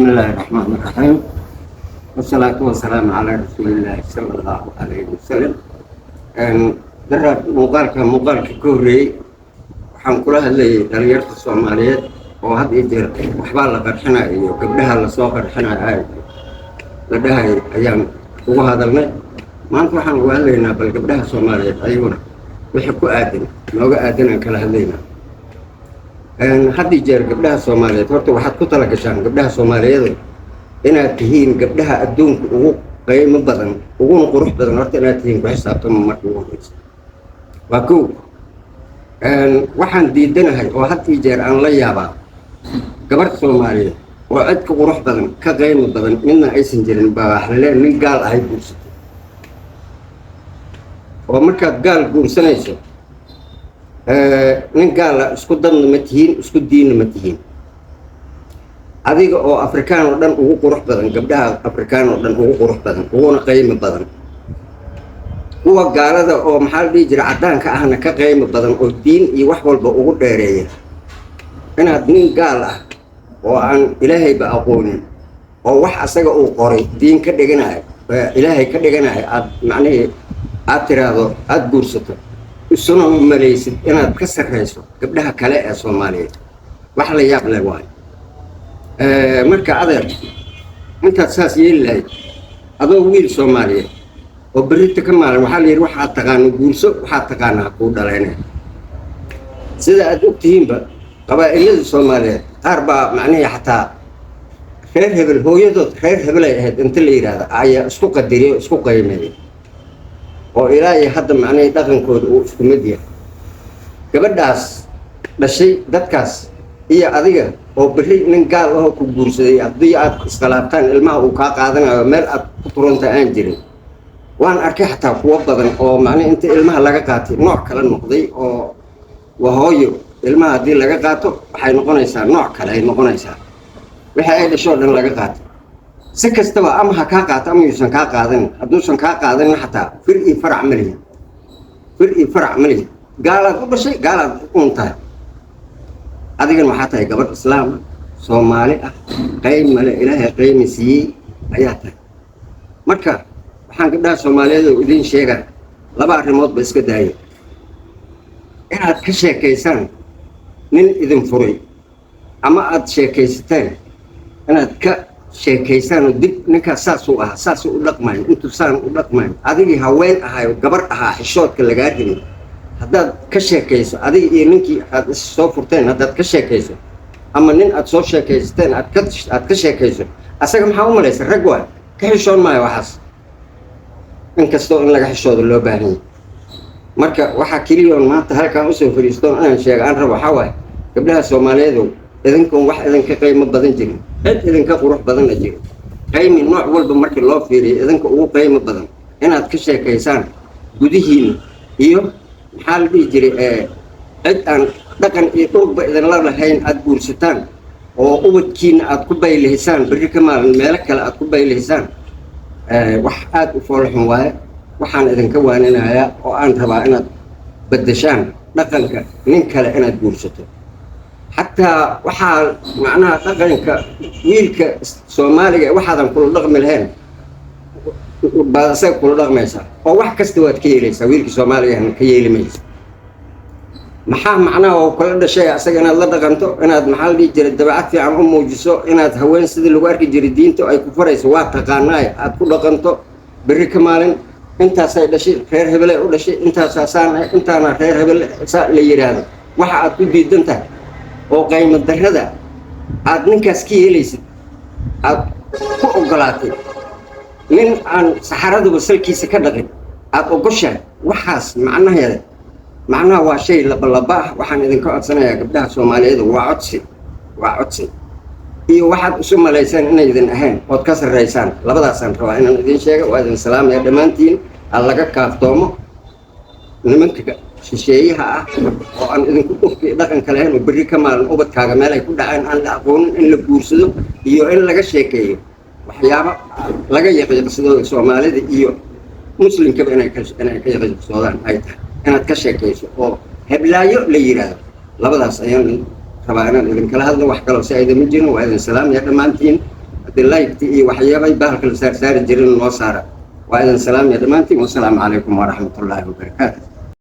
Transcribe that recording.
بسم الله الرحمن الرحيم والصلاة والسلام على رسول الله صلى الله عليه وسلم. درب مقالك كوري waxaan kula hadlayay dhalinyarada Soomaaliyeed oo had iyo jeer waxba la qarxinayo gabdhaha la soo qarxinayo la dhahay ayaan ugu hadalnay maanta waxaan ugu hadlaynaa bal gabdhaha Soomaaliyeed ayaguna wixii ku aadan nooga aadan kala hadlaynaa had iyo jeer gabdhaha Soomaaliyeed horta waxaad ku tala gashaan gabdhaha Soomaaliyeed inaad tihiin gabdhaha adduunka ugu qiimo badan ugu qurux badan horta inaad tihiin ku xisaabtamo markii ugu horeysa waa koow waxaan diidanahay oo had iyo jeer aan la yaabaa gabadh Soomaaliyeed oo cid ka qurux badan ka qiimo badan midna aysan jirin baa xaleen nin gaal ahay guursatay oo markaad gaal guursanayso nin gaal isku dadna ma tihiin isku diinna ma tihiin adiga oo Afrikaan oo dhan ugu qurux badan gabdhaha Afrikaan oo dhan ugu qurux badan uguna qiimo badan kuwa gaalada oo maxaa la dhihi jiray cadaanka ahna ka qiimo badan oo diin iyo wax walba ugu dheereeya inaad nin gaal ah oo aan ilaahayba aqoonin oo wax asaga uu qoray diin ka dhiganayo ilaahay ka dhiganayo aad macnaheedu aad tiraahdo aad guursato isuna malaysid inaad ka sarreyso gabdhaha kale ee Soomaaliyeed wax la yaab leh waay marka adeer intaad saas yeelayd adoo wiil Soomaaliyeed oo berita ka maalin waxaa la yiri waxa taqaan guurso waxa taqaana ku dhaleynay sida aad ogtihiinba qabaa'ilada Soomaaliyeed qaar baa macnaheedu xataa reer hebel hooyadood reer hebel ay ahayd inta la yiraahdo ayaa isku qadariyo isku qiimeeyay oo ilaahay hadda macnaheedu dhaqankooda uu isku mid yahay gabadhaas dhashay dadkaas iyo adiga oo bari nin gaal ah ku guursaday haddii aad iskalaabtaan ilmaha uu ka qaadanayo meel aad ku turanta aan jirin waan arkay xataa kuwa badan oo macnaheedu inta ilmaha laga qaatay nooc kala noqday oo wahooyo ilmaha hadii laga qaato waxay noqonaysaa nooc kale ay noqonaysaa waxa ay dhasho dhan laga qaatay si kastaba ama ha ka qaato ama yuusan ka qaadan hadduusan ka qaadan xataa fir iyo farac mali gaalaad u dhashay gaalaad untahay adigan waxaa tahay gabadh islaam Soomaali ah qiimo leh ilaahay qiimo siiyay ayaa tahay marka waxaan gabdhaha Soomaaliyeed oo idin sheegaa laba arrimood ba iska daayay inaad ka sheekaysaan nin idin furay ama aad sheekaysataan inaad ka sheekaysaan dib ninka saas u ah saas u dhaqmay intu saan u dhaqmay adigi haween ahay gabar ahaa xishoodka laga dhigay haddaad ka sheekayso adiga iyo ninkii aad soo furteen haddaad ka sheekayso ama nin aad soo sheekaysateen aad ka sheekayso asaga maxaa u malaysa rag waa ka xishoon maayo waxaas inkastoo in laga xishoodo loo baahan yahay marka waxa kaliyoon maanta halkaan u soo fariisto aan sheego aan rabo waxa waay gabdhaha Soomaaliyeed idinkoon wax idinka qiimo badan jirin cid idinka qurux badan la jiro qiimo nooc walba markii loo fiiriyo idinka ugu qiimo badan inaad ka sheekaysaan gudihiin iyo maxaa la dhihi jiray cid aan dhaqan iyo dhulba idin la lahayn aad guursataan oo ubadkiina aad ku baylihisaan bari ka maalin meel kale aad ku baylihisaan wax aad u foolxun waaye waxaan idinka waaninayaa oo aan rabaa inaad bedeshaan dhaqanka nin kale inaad guursato xataa waxaa macnaha dhaqanka wiilka Soomaaliga waxaadan kula dhaqmi lahayn baasay kula dhaqmaysaa oo wax kasta waad ka yeelaysaa wiilka Soomaaliga ka yeelimaysa maxaa macnaha oo kala dhashay asaga inaad la dhaqanto inaad maxaa la dhihi jiray dabeecad fiican u muujiso inaad haween sidii lagu arki jiray diinta ay ku farayso waa taqaanaay aad ku dhaqanto bari ka maalin intaas ay dhashay reer hebel ay u dhashay intaas intaana reer hebel la yiraahdo waxa aad ku diidan tahay oo qiimo darrada aad ninkaas ka yeelaysid aad ku ogolaatay nin aan saxarada wasalkiisa ka dhaqin aad ogoshaa waxaas macnaha waa shay laba waxaan idinka codsanayaa gabdhaha Soomaaliyeed waa codsi iyo waxaad isu malaysaan inay idin ahayn oo ka sareysaan labadaasaan rabaa inaan idin sheego waa idin salaamaya dhamaantiin laga kaaftoomo nimanka shisheeyaha ah oo aan idinku dhufki dhaqan kale ahayn oo bari ka maalin ubadkaaga meel ay ku dhacaan aan la aqoonin in la guursado iyo in laga sheekeeyo waxyaabo laga yaqaano Soomaalida iyo muslimka inay ka yaqaansadaan ay tahay inaad ka sheekayso oo heblaayo la yiraahdo labadaas ayaan rabaa inaan idin kala hadlo wax kale oo si ay idin jirin waa idin salaam ya dhamaantiin haddii laygti iyo waxyaabay bahalka la saar saari jirin noo saara waa idin salaam ya dhammaantiin wasalaamu calaykum waraxmatullaahi wabarakaatu